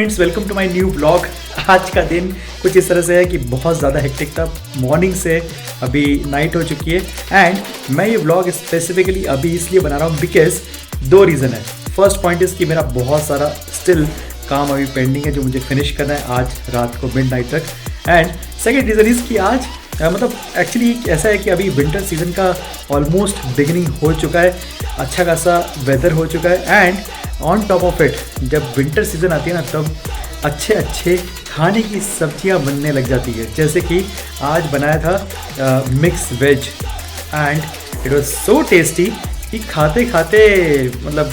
Friends, welcome to my new blog. आज का दिन कुछ इस तरह से है कि बहुत ज़्यादा हेक्टिक था। मॉर्निंग से अभी नाइट हो चुकी है एंड मैं ये ब्लॉग स्पेसिफिकली अभी इसलिए बना रहा हूँ बिकॉज दो रीज़न है। फर्स्ट पॉइंट इज़ कि मेरा बहुत सारा स्टिल काम अभी पेंडिंग है जो मुझे फिनिश करना है आज रात को मिडनाइट तक। एंड सेकेंड रीज़न इज़ कि आज मतलब एक्चुअली ऐसा है कि अभी विंटर सीज़न का ऑलमोस्ट बिगिनिंग हो चुका है, अच्छा खासा वेदर हो चुका है and on top of it जब विंटर सीज़न आती है ना तब अच्छे अच्छे खाने की सब्जियां बनने लग जाती है। जैसे कि आज बनाया था mix veg and it was so tasty कि खाते खाते मतलब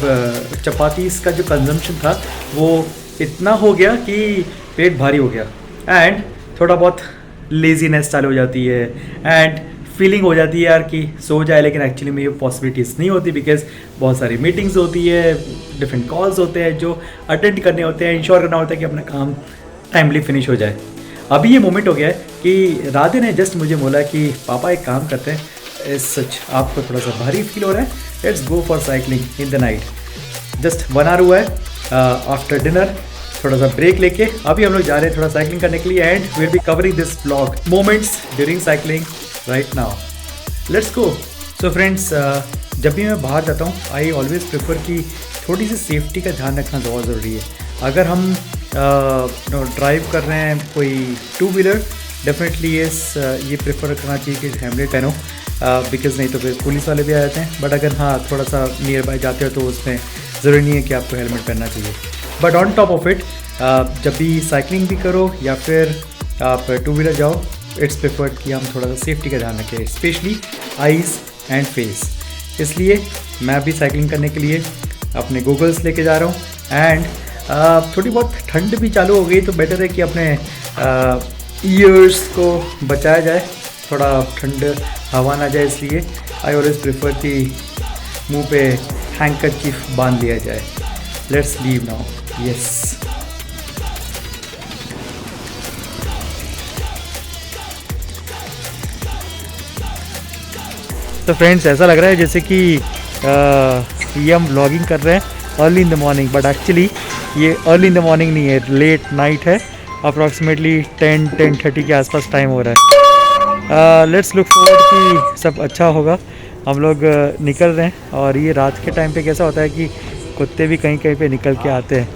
चपाती का जो कंजम्पशन था वो इतना हो गया कि पेट भारी हो गया एंड थोड़ा बहुत लेजीनेस चालू हो जाती है एंड फीलिंग हो जाती है यार कि सो जाए, लेकिन एक्चुअली में ये पॉसिबिलिटीज़ नहीं होती बिकॉज बहुत सारी मीटिंग्स होती है, डिफरेंट कॉल्स होते हैं जो अटेंड करने होते हैं, इंश्योर करना होता है कि अपना काम टाइमली फिनिश हो जाए। अभी ये मोमेंट हो गया है कि राधे ने जस्ट मुझे बोला कि पापा एक काम करते हैं, सच आपको थोड़ा सा भारी फील हो रहा है, let's go for cycling in the night. Just 1 hour हुआ है आफ्टर डिनर, थोड़ा सा ब्रेक लेके अभी हम लोग जा रहे हैं थोड़ा साइकिलिंग करने के लिए and will be covering this blog moments during cycling right now. Let's go. So friends, जब भी मैं बाहर जाता हूँ आई ऑलवेज़ प्रेफर कि थोड़ी सी सेफ्टी का ध्यान रखना बहुत ज़रूरी है। अगर हम ड्राइव कर रहे हैं कोई 2 व्हीलर, डेफिनेटली ये प्रेफर करना चाहिए कि हेलमेट पहनो बिकॉज नहीं तो फिर पुलिस वाले भी आ जाते हैं। बट अगर हाँ थोड़ा सा नियर बाय जाते हो तो उसमें ज़रूरी नहीं है कि आपको हेलमेट पहनना चाहिए। But on top of it जब भी साइकिलिंग भी करो या फिर आप 2 व्हीलर जाओ, इट्स प्रेफर्ड कि हम थोड़ा सा सेफ्टी का ध्यान रखें, स्पेशली आईज़ एंड फेस। इसलिए मैं अभी साइकिलिंग करने के लिए अपने गूगल्स लेके जा रहा हूँ एंड थोड़ी बहुत ठंड भी चालू हो गई तो बेटर है कि अपने ईयर्स को बचाया जाए, थोड़ा ठंड हवा ना जाए। इसलिए आई ऑलवेज प्रेफर कि मुंह पे हैंकरचीफ बांध लिया जाए। Let's leave now. यस, तो फ्रेंड्स ऐसा लग रहा है जैसे कि ये हम व्लॉगिंग कर रहे हैं early in the morning, but actually ये अर्ली इन द मॉर्निंग नहीं है, लेट नाइट है। अप्रॉक्सीमेटली 10-10:30 के आसपास टाइम हो रहा है। लेट्स लुक फॉरवर्ड कि सब अच्छा होगा। हम लोग निकल रहे हैं और ये रात के टाइम पे कैसा होता है कि कुत्ते भी कहीं कहीं पे निकल के आते हैं,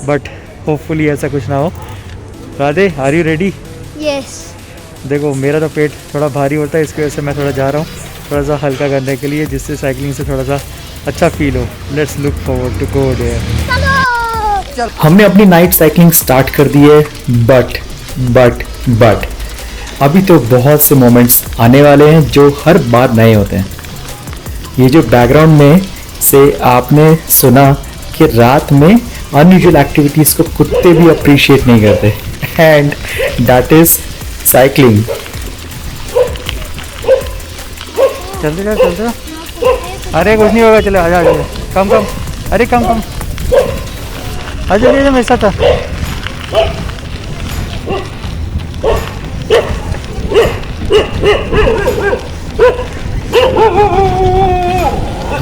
बट होपफुली ऐसा कुछ ना हो। Radhe, are you ready? Yes. देखो मेरा तो पेट थोड़ा भारी होता है, इसकी वजह से मैं थोड़ा जा रहा हूँ थोड़ा सा हल्का करने के लिए, जिससे साइकिलिंग से थोड़ा सा अच्छा फील हो। Let's look forward to go there. हमने अपनी नाइट साइकिलिंग स्टार्ट कर दी है, बट अभी तो बहुत से मोमेंट्स आने वाले हैं जो हर बार नए होते हैं। ये जो बैकग्राउंड में से आपने सुना कि रात में अनयूजुअल एक्टिविटीज़ को कुत्ते भी अप्रिशिएट नहीं करते एंड दैट इज साइकिलिंग। चलते अरे कुछ नहीं होगा, चलो आजा कम अरे कम आजा मेरे साथ।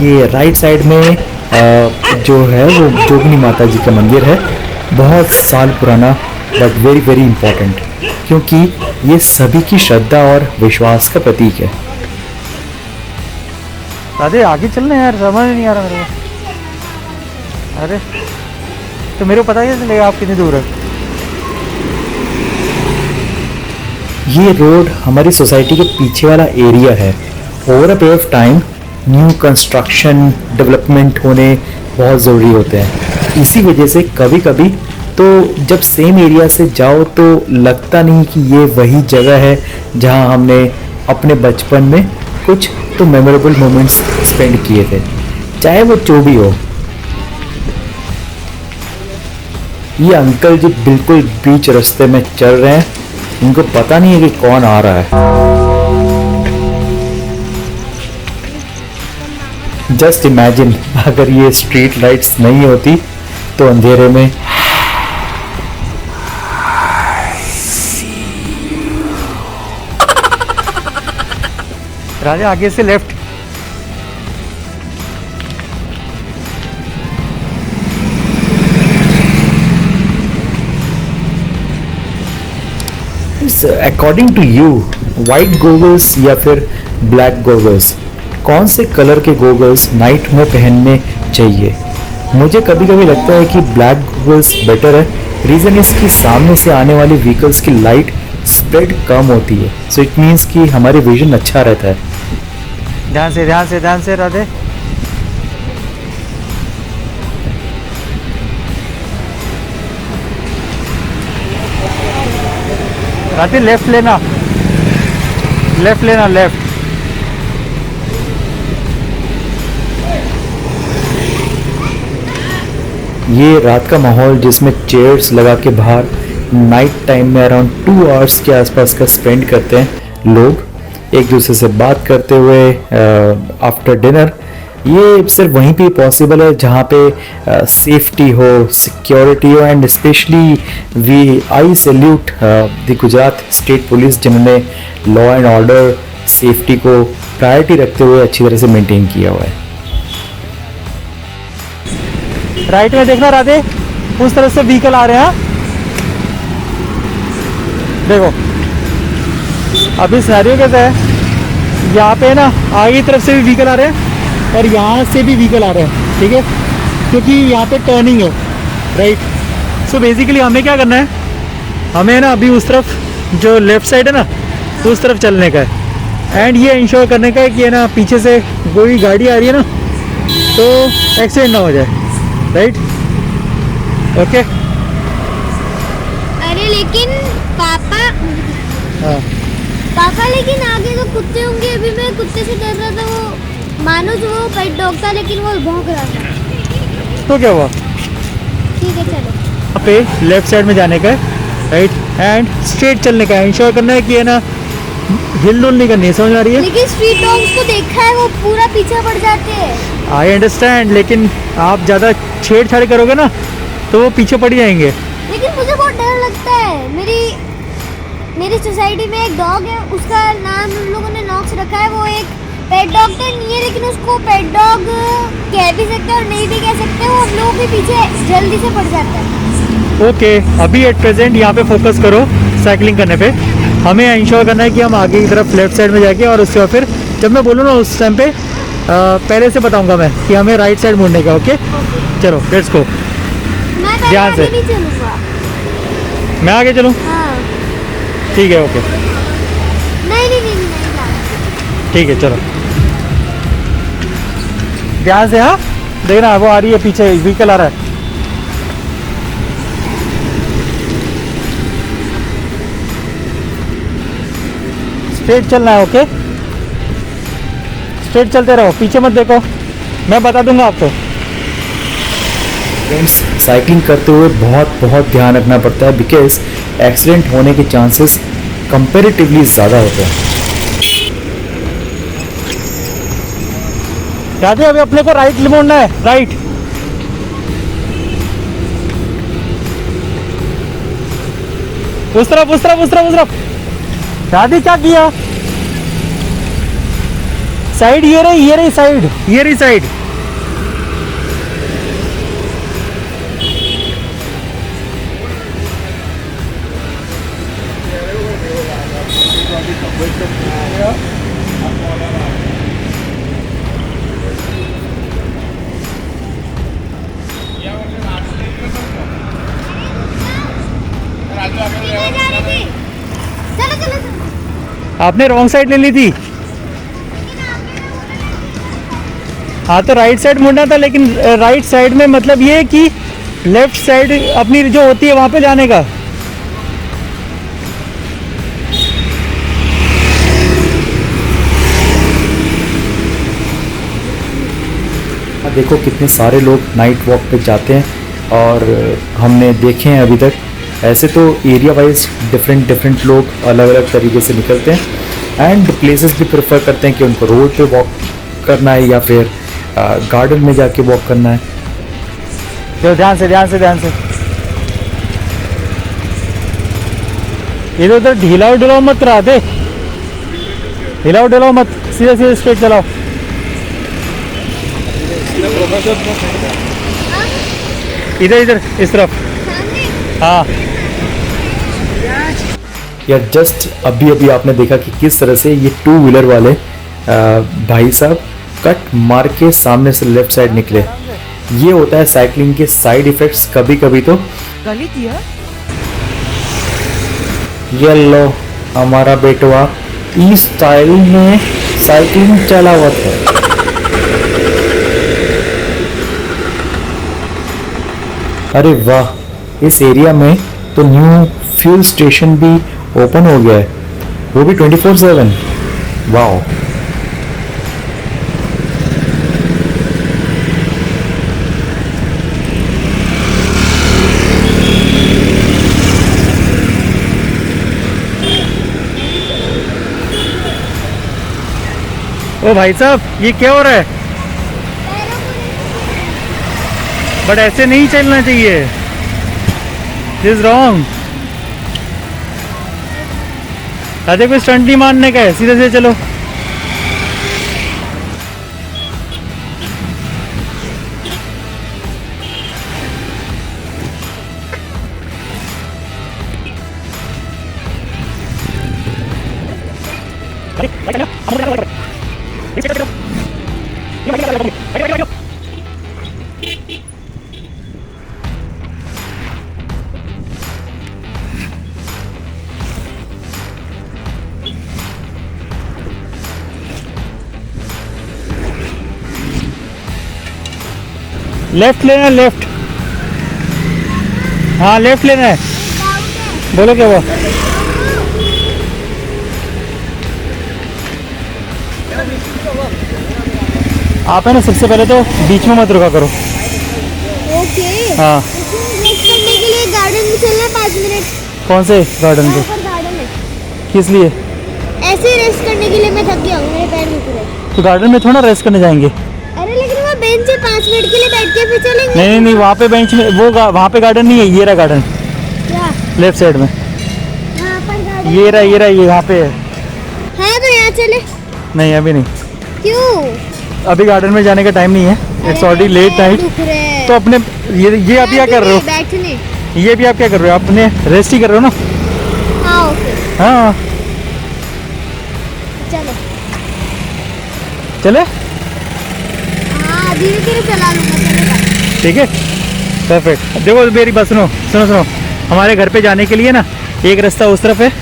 ये राइट साइड में जो है वो जोगनी माता जी का मंदिर है, बहुत साल पुराना बट वेरी वेरी इम्पोर्टेंट, क्योंकि ये सभी की श्रद्धा और विश्वास का प्रतीक है। राधे आगे चलना यार, समझ नहीं आ रहा मेरे को। अरे तो मेरे को पता ही चलेगा आप कितनी दूर है। ये रोड हमारी सोसाइटी के पीछे वाला एरिया है। Over a period of time new construction development होने बहुत ज़रूरी होते हैं। इसी वजह से कभी कभी तो जब सेम एरिया से जाओ तो लगता नहीं कि ये वही जगह है जहां हमने अपने बचपन में कुछ तो मेमोरेबल मोमेंट्स स्पेंड किए थे, चाहे वो जो भी हो। ये अंकल जी बिल्कुल बीच रास्ते में चल रहे हैं, इनको पता नहीं है कि कौन आ रहा है। जस्ट इमेजिन अगर ये स्ट्रीट लाइट्स नहीं होती तो अंधेरे में राजा आगे से left. Guys, according to you white goggles या फिर ब्लैक गोगल्स, कौन से कलर के गोगल्स नाइट में पहनने चाहिए? मुझे कभी कभी लगता है कि ब्लैक गोगल्स बेटर है। रीज़न इसकी सामने से आने वाली व्हीकल्स की लाइट स्प्रेड कम होती है, सो इट मीन्स कि हमारी विजन अच्छा रहता है। ध्यान से ध्यान से ध्यान से राधे। राधे लेफ्ट लेना, लेफ्ट लेना, लेफ्ट। ये रात का माहौल जिसमें चेयर्स लगा के बाहर नाइट टाइम में अराउंड 2 आवर्स के आसपास का स्पेंड करते हैं लोग एक दूसरे से बात करते हुए आफ्टर डिनर। ये सिर्फ वहीं पे पॉसिबल है जहाँ पे सेफ्टी हो, सिक्योरिटी हो, and specially we I salute the Gujarat state police जिन्होंने लॉ एंड ऑर्डर सेफ्टी को प्रायोरिटी रखते हुए अच्छी तरह से मेंटेन किया हुआ है। राइट में देखना राधे, उस तरफ से व्हीकल आ रहे हैं। देखो अभी सिनेरियो कैसा है, यहाँ पे ना आगे की तरफ से भी व्हीकल आ रहे हैं और यहाँ से भी व्हीकल आ रहे हैं, ठीक है, क्योंकि यहाँ पे टर्निंग है, राइट। सो बेसिकली हमें क्या करना है, हमें ना अभी उस तरफ जो लेफ्ट साइड है ना उस तरफ चलने का है, एंड ये इंश्योर करने का है कि है ना पीछे से कोई गाड़ी आ रही है ना तो एक्सीडेंट ना हो जाए, राइट। ओके। अरे लेकिन पापा, हाँ पापा लेकिन आगे तो कुत्ते होंगे। अभी मैं कुत्ते से डर रहा था, वो मानो जो वो पेट डॉग था लेकिन वो भौंक रहा था। तो क्या हुआ? ठीक है चलो। यहाँ पे लेफ्ट साइड में जाने का है, राइट, एंड स्ट्रेट चलने का है। इंश्योर करना है कि है ना हिल डुल नहीं करनी है, समझ आ रही है? लेकिन स्ट्रीट डॉग्स को देखा है वो पूरा पीछे पड़ जाते हैं। आई अंडरस्टैंड, लेकिन आप ज़्यादा छेड़छाड़ करोगे ना तो वो पीछे पड़ जाएंगे। लेकिन मुझे बहुत डर लगता है। मेरी सोसाइटी में एक डॉग है, उसका नाम हम लोगों ने नॉक्स रखा है। वो एक पेट डॉग तो नहीं है लेकिन उसको पेट डॉग कह भी सकते हैं और नहीं भी कह सकते। वो हम लोगों के पीछे जल्दी से पड़ जाता है। ओके, अभी एट प्रेजेंट यहाँ पे फोकस करो साइकिलिंग करने पे। हमें इंश्योर करना है कि हम आगे की तरफ लेफ्ट साइड में जाके, और उसके बाद फिर जब मैं बोलूँ ना उस टाइम पे पहले से बताऊंगा मैं कि हमें राइट साइड मुड़ने का। ओके चलो लेट्स गो। मैं पहले ध्यान से। आगे नहीं चलूंगा। मैं आगे चलूँ? हाँ। ठीक है, ओके नहीं। ठीक है चलो। ध्यान से, हाँ देखना वो आ रही है, पीछे व्हीकल आ रहा है। स्ट्रेट चलना है, ओके स्ट्रेट चलते रहो, पीछे मत देखो, मैं बता दूंगा आपको। फ्रेंड्स, साइकिलिंग करते हुए बहुत ध्यान रखना पड़ता है बिकॉज एक्सीडेंट होने के चांसेस कंपैरेटिवली ज़्यादा होते हैं। राधे अभी अपने को राइट मोड़ना है, राइट। उस तरफ। राधे क्या किया? साइड ये रही साइड। चलो। आपने रॉन्ग साइड ले ली थी। हाँ तो राइट साइड मुड़ना था, लेकिन राइट साइड में मतलब ये कि लेफ्ट साइड अपनी जो होती है वहाँ पे जाने का। देखो कितने सारे लोग नाइट वॉक पे जाते हैं, और हमने देखे हैं अभी तक। ऐसे तो एरिया वाइज डिफरेंट लोग अलग अलग तरीके से निकलते हैं, एंड प्लेसेस भी प्रेफर करते हैं कि उनको रोड पे वॉक करना है या फिर गार्डन में जाके वॉक करना है। जो ध्यान से इधर उधर ढीला डुलाओ मत करा दे, ढीला मत, सीधे स्ट्रेट चलाओ। इधर इस तरफ। हाँ यार जस्ट अभी अभी आपने देखा कि किस तरह से ये टू व्हीलर वाले भाई साहब कट मार के सामने से लेफ्ट साइड निकले। ये होता है साइकिलिंग के साइड इफेक्ट्स कभी कभी। तो ये लो हमारा बेटवा इस स्टाइल में साइकिलिंग चला हुआ था। अरे वाह, इस एरिया में तो न्यू फ्यूल स्टेशन भी ओपन हो गया है, वो भी 24/7। वाह। ओ भाई साहब, ये क्या हो रहा है? बट ऐसे नहीं चलना चाहिए, दिस इज रॉन्ग। अरे कोई स्टंट नहीं मारने का है, सीधे से चलो। लेफ्ट लेना है, लेफ्ट। हाँ लेफ्ट लेना है। बोलो क्या हुआ? आप है ना सबसे पहले तो बीच में मत रुका करो। ओके। हाँ। रेस्ट करने के लिए गार्डन में चलना 5 मिनट। कौन से गार्डन पे? यहाँ पर गार्डन है। किस लिए? ऐसे ही रेस्ट करने के लिए, मैं थक गया हूँ, मेरे पैर दुख रहे हैं। तो गार्डन में थोड़ा रेस्ट करने जाएंगे। अरे लेकिन वो बेंच है, 5 मिनट के लिए बैठ के फिर चलेंगे। नहीं नहीं, वहाँ पे बेंच में वो वहाँ पे गार्डन नहीं है, ये रहा गार्डन क्या? लेफ्ट साइड में। यहाँ पर गार्डन ये रहा ये यहाँ पे है। है तो यहाँ चले। नहीं अभी नहीं, क्यों? अभी गार्डन में जाने का टाइम नहीं है, इट्स ऑलरेडी लेट नाइट। तो अपने ये आप क्या कर रहे हो? बैठने। ये भी आप क्या कर रहे हो? आप अपने रेस्ट ही कर रहे हो ना? हाँ ओके, हाँ चलो। चले, हाँ धीरे धीरे चला लूँगा, चलेगा। ठीक है, परफेक्ट। देखो मेरी बात सुनो सुनो सुनो, हमारे घर पे जाने के लिए ना एक रास्ता उस तरफ है,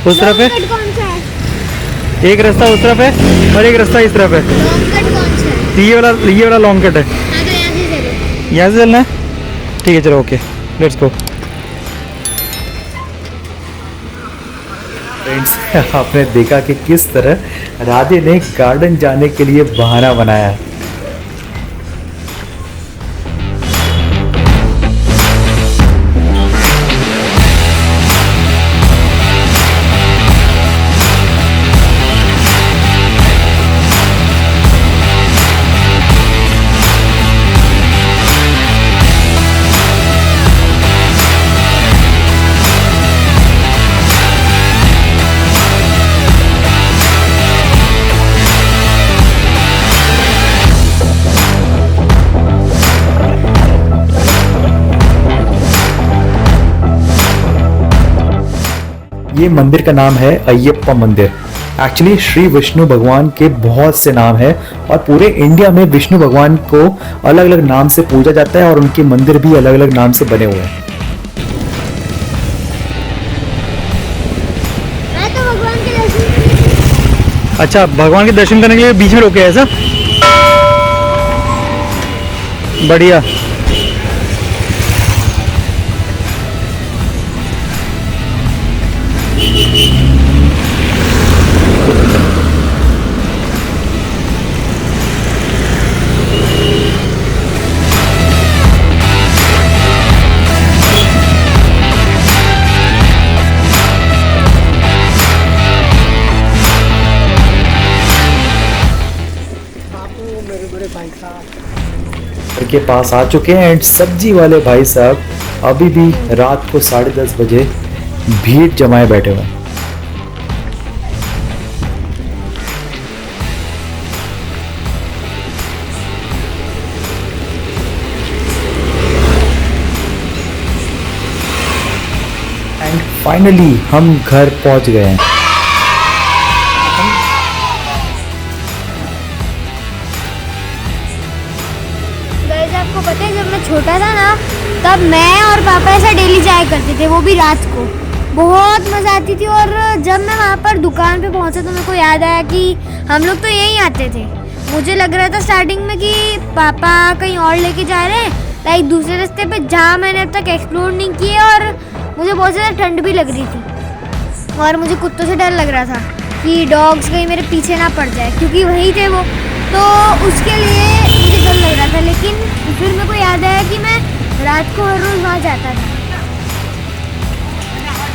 उस तरफ है, लॉन्ग कट कौन सा है? एक रास्ता उस तरफ है और एक रास्ता इस तरफ है। लॉन्ग कट कौन सा है? ये वाला लॉन्ग कट है। हाँ तो यहाँ से चलो। यहाँ से चलना है, ठीक है चलो, ओके लेट्स गो। फ्रेंड्स, आपने देखा कि किस तरह राधे ने गार्डन जाने के लिए बहाना बनाया है। ये मंदिर का नाम है अयप्पा मंदिर। एक्चुअली श्री विष्णु भगवान के बहुत से नाम है और पूरे इंडिया में विष्णु भगवान को अलग अलग नाम से पूजा जाता है और उनके मंदिर भी अलग अलग नाम से बने हुए हैं। मैं तो भगवान के दर्शन के लिए। अच्छा, भगवान के दर्शन करने के लिए बीच में रोके हैं ऐसा? बढ़िया। घर के पास आ चुके हैं एंड सब्जी वाले भाई साहब अभी भी रात को 10:30 बजे भीड़ जमाए बैठे हुए हैं। एंड फाइनली हम घर पहुंच गए हैं। गाइस आपको पता है जब मैं छोटा था ना, तब मैं और पापा ऐसा डेली जाया करते थे, वो भी रात को। बहुत मज़ा आती थी। और जब मैं वहाँ पर दुकान पे पहुँचा तो मेरे को याद आया कि हम लोग तो यहीं आते थे। मुझे लग रहा था स्टार्टिंग में कि पापा कहीं और लेके जा रहे हैं, लाइक दूसरे रास्ते पे जहाँ मैंने अब तक एक्सप्लोर नहीं किए। और मुझे बहुत ज़्यादा ठंड भी लग रही थी और मुझे कुत्तों से डर लग रहा था कि डॉग्स कहीं मेरे पीछे ना पड़ जाए, क्योंकि वहीं थे वो, तो उसके लिए मुझे डर लग रहा था। लेकिन फिर मेरे को याद आया कि मैं रात को हर रोज़ वहाँ जाता था।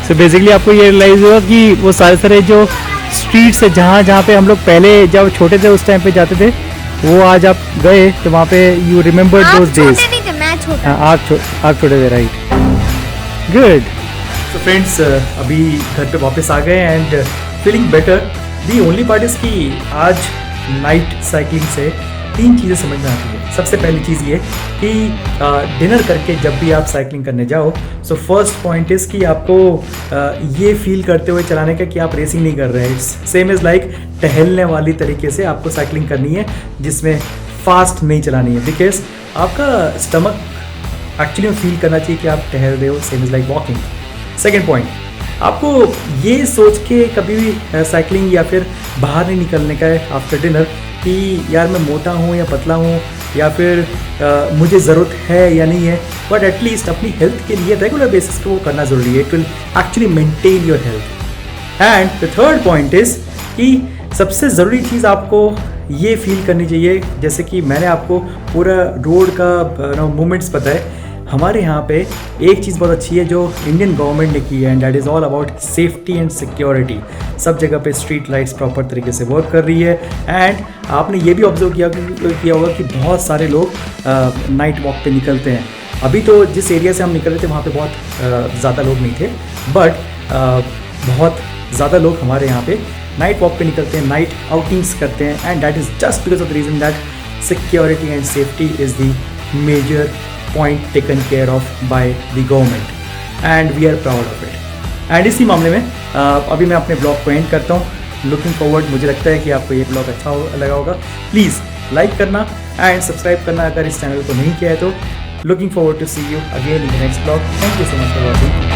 सो बेसिकली आपको ये रियलाइज हुआ कि वो सारे जो स्ट्रीट्स है जहाँ जहाँ पे हम लोग पहले जब छोटे थे उस टाइम पे जाते थे, वो आज आप गए तो वहाँ पे यू रिमेम्बर आप दोज डेज। छोटे नहीं थे, मैं छोटा। आप छोटे थे, राइट। गुड। तो फ्रेंड्स अभी घर पे वापस आ गए and feeling better. The only part is कि आज नाइट साइकिलिंग से 3 चीज़ें समझ में आती है। सबसे पहली चीज़ ये कि डिनर करके जब भी आप साइकिलिंग करने जाओ, सो फर्स्ट पॉइंट इज़ कि आपको ये फील करते हुए चलाने का कि आप रेसिंग नहीं कर रहे हैं। इट्स सेम इज़ लाइक टहलने वाली तरीके से आपको साइकिलिंग करनी है, जिसमें फास्ट नहीं चलानी है, बिकॉज आपका स्टमक एक्चुअली में फील करना चाहिए कि आप टहल रहे हो। Same is like walking. Second point, आपको ये सोच के कभी भी साइकिलिंग या फिर बाहर नहीं निकलने का है आफ्टर डिनर कि यार मैं मोटा हूँ या पतला हूँ या फिर मुझे ज़रूरत है या नहीं है, बट एटलीस्ट अपनी हेल्थ के लिए रेगुलर बेसिस पे वो करना ज़रूरी है। It will actually maintain your health. And the third point is कि सबसे ज़रूरी चीज़ आपको ये फील करनी चाहिए, जैसे कि मैंने आपको पूरा रोड का मूवमेंट्स बताए। हमारे यहाँ पे एक चीज़ बहुत अच्छी है जो इंडियन गवर्नमेंट ने की है, and that is all about safety and security. सब जगह पे स्ट्रीट लाइट्स प्रॉपर तरीके से वर्क कर रही है। एंड आपने ये भी ऑब्जर्व किया होगा कि बहुत सारे लोग नाइट वॉक पे निकलते हैं। अभी तो जिस एरिया से हम निकल रहे थे वहाँ पे बहुत ज़्यादा लोग नहीं थे, बट बहुत ज़्यादा लोग हमारे यहाँ पे नाइट वॉक पे निकलते हैं, नाइट आउटिंग्स करते हैं। And that is just because of the reason that security and safety is the major point taken care of by the government and we are proud of it। And इसी मामले में अभी मैं अपने blog को and करता हूँ। Looking forward, मुझे लगता है कि आपको ये ब्लॉग अच्छा लगा होगा। प्लीज़ लाइक करना एंड सब्सक्राइब करना अगर इस चैनल को नहीं किया है तो। Looking forward to see you again in the next blog. Thank you so much for watching.